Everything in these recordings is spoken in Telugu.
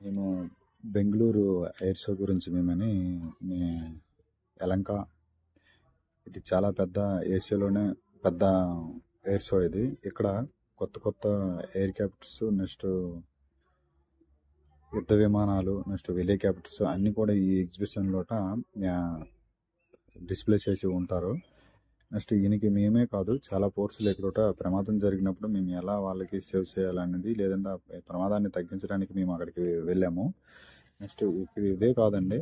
మేము బెంగుళూరు ఎయిర్ షో గురించి మేమని మీ యలంక ఇది చాలా పెద్ద ఏషియాలోనే పెద్ద ఎయిర్ షో ఇది. ఇక్కడ కొత్త కొత్త ఎయిర్ క్రాఫ్ట్స్, నెక్స్ట్ యుద్ధ విమానాలు, నెక్స్ట్ హెలికాప్టర్స్ అన్నీ కూడా ఈ ఎగ్జిబిషన్లోట డిస్ప్లే చేసి ఉంటారు. నెక్స్ట్ ఈయనకి మేమే కాదు, చాలా ఫోర్సులు ఇక్కడ ప్రమాదం జరిగినప్పుడు మేము ఎలా వాళ్ళకి సేవ్ చేయాలనేది, లేదంటే ఆ ప్రమాదాన్ని తగ్గించడానికి మేము అక్కడికి వెళ్ళాము. నెక్స్ట్ ఇక్కడ ఇదే కాదండి,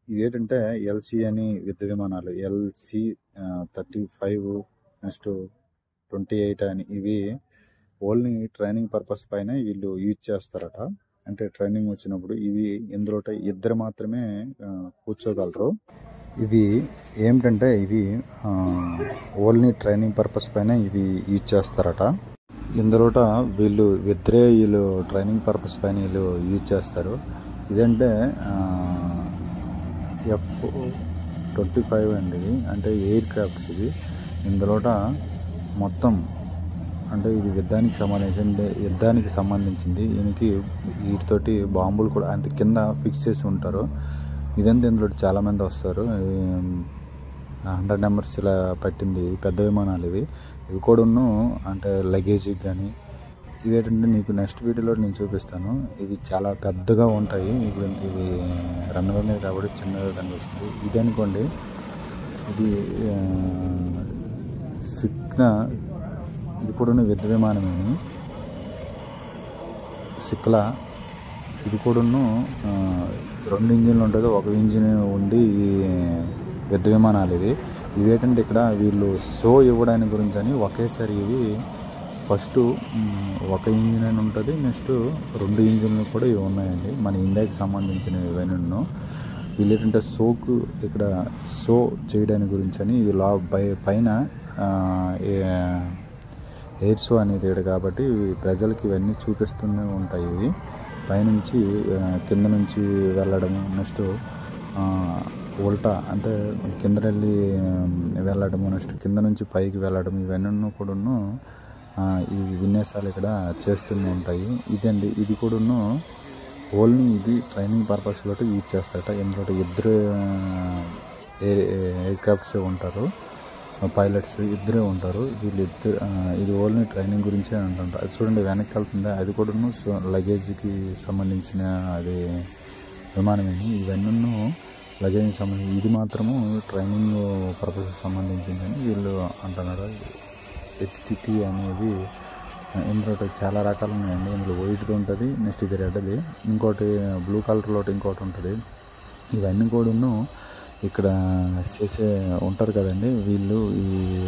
ఇదేంటంటే ఎల్సి అని యుద్ధ విమానాలు, LC-35 నెక్స్ట్ 28 అని, ఇవి ఓన్లీ ట్రైనింగ్ పర్పస్ పైన వీళ్ళు యూజ్ చేస్తారట. అంటే ట్రైనింగ్ వచ్చినప్పుడు ఇవి ఇందులో ఇద్దరు మాత్రమే కూర్చోగలరు. ఇవి ఏమిటంటే ఇవి ఓన్లీ ట్రైనింగ్ పర్పస్ పైన ఇవి యూజ్ చేస్తారట. ఇందులో వీళ్ళు ట్రైనింగ్ పర్పస్ పైన వీళ్ళు యూజ్ చేస్తారు. ఇదంటే F-25 అండి, ఇది అంటే ఎయిర్ క్రాఫ్ట్స్. ఇది ఇందులో మొత్తం అంటే ఇది యుద్ధానికి సంబంధించింది. ఈయనకి వీటితోటి బాంబులు కూడా అంత కింద ఫిక్స్ చేసి ఉంటారు. ఇదంతా ఇందులో చాలామంది వస్తారు. 100 నెంబర్స్ ఇలా పట్టింది పెద్ద విమానాలు ఇవి కూడా అంటే లగేజ్కి కానీ. ఇవి ఏంటంటే నీకు నెక్స్ట్ వీడియోలో నేను చూపిస్తాను. ఇవి చాలా పెద్దగా ఉంటాయి. ఇవి రన్వే మీద కాబట్టి చిన్నగా కనిపిస్తుంది. ఇది అనుకోండి, ఇది ఇది కూడా యుద్ధ విమానమేని సిక్లా. ఇది కూడా 2 ఇంజిన్లు ఉంటుంది, ఒక ఇంజిన్ ఉండి ఈ యుద్ధ విమానాలు ఇవి ఏంటంటే ఇక్కడ వీళ్ళు షో ఇవ్వడానికి గురించి అని ఒకేసారి ఇవి ఫస్ట్ ఒక ఇంజిన్ అని ఉంటుంది, నెక్స్ట్ 2 ఇంజిన్లు కూడా ఇవి ఉన్నాయండి. మన ఇండియాకి సంబంధించిన ఇవన్నీ వీళ్ళు ఏంటంటే ఇక్కడ షో చేయడానికి గురించి అని పైన ఎయిర్ షో అనేది కాబట్టి ప్రజలకి ఇవన్నీ చూపిస్తూనే ఉంటాయి. ఇవి పైనుంచి కింద నుంచి వెళ్ళడము, నెక్స్ట్ ఉల్టా అంటే కింద వెళ్ళడము, నెక్స్ట్ కింద నుంచి పైకి వెళ్ళడం, ఇవన్నీ కూడా ఈ విన్యాసాలు ఇక్కడ చేస్తూనే ఉంటాయి. ఇదండి, ఇది కూడా ఓన్లీ ఇది ట్రైనింగ్ పర్పస్లో యూజ్ చేస్తారట. ఇందులో ఇద్దరు ఎయిర్ క్రాఫ్ట్స్ ఉంటారు, పైలట్స్ ఇద్దరే ఉంటారు. ఇది ఓన్లీ ట్రైనింగ్ గురించే అంటుంటారు. అది చూడండి వెనక్కి వెళ్తుందా, అది కూడా లగేజ్కి సంబంధించిన అది విమానమేని. ఇవన్నీ లగేజ్కి సంబంధించి, ఇది మాత్రము ట్రైనింగ్ పర్పస్కి సంబంధించిందని వీళ్ళు అంటున్నారు. HTT అనేది ఇందులో చాలా రకాలు ఉన్నాయండి. ఇందులో వైట్ది ఉంటుంది, నెక్స్ట్ ఇది రెడ్ది, ఇంకోటి బ్లూ కలర్లో ఇంకోటి ఉంటుంది. ఇవన్నీ కూడా ఇక్కడ చేసే ఉంటారు కదండి, వీళ్ళు ఈ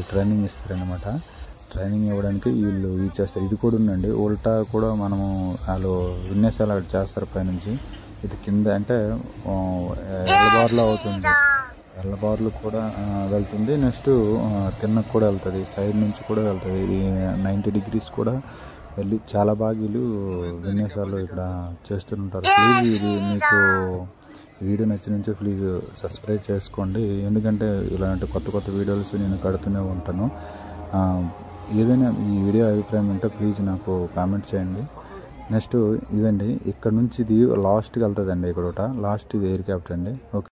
ట్రైనింగ్ ఇస్తారనమాట. ట్రైనింగ్ ఇవ్వడానికి వీళ్ళు యూజ్ చేస్తారు. ఇది కూడా ఉందండి, ఉల్టా కూడా మనము వాళ్ళు విన్యాసాలు అక్కడ చేస్తారు పైనుంచి. ఇది కింద అంటే ఎల్లబార్లో అవుతుంది, ఎల్లబార్లు కూడా వెళ్తుంది, నెక్స్ట్ తిన్నకు కూడా వెళ్తుంది, సైడ్ నుంచి కూడా వెళ్తుంది. ఇది 90 degrees కూడా వెళ్ళి చాలా బాగా వీళ్ళు విన్యాసాలు ఇక్కడ చేస్తుంటారు. ప్లీజ్ ఇది మీకు వీడియో నచ్చినంటే ప్లీజ్ సబ్స్క్రైబ్ చేసుకోండి. ఎందుకంటే ఇలాంటి కొత్త కొత్త వీడియోస్ నేను కడుతూనే ఉంటాను. ఏదైనా ఈ వీడియో అభిప్రాయం ఉంటే ప్లీజ్ నాకు కామెంట్ చేయండి. నెక్స్ట్ ఇవండి, ఇక్కడ నుంచి ఇది లాస్ట్కి వెళ్తుందండి. ఇక్కడ లాస్ట్ ఇది ఎయిర్ క్రాఫ్ట్ అండి. ఓకే.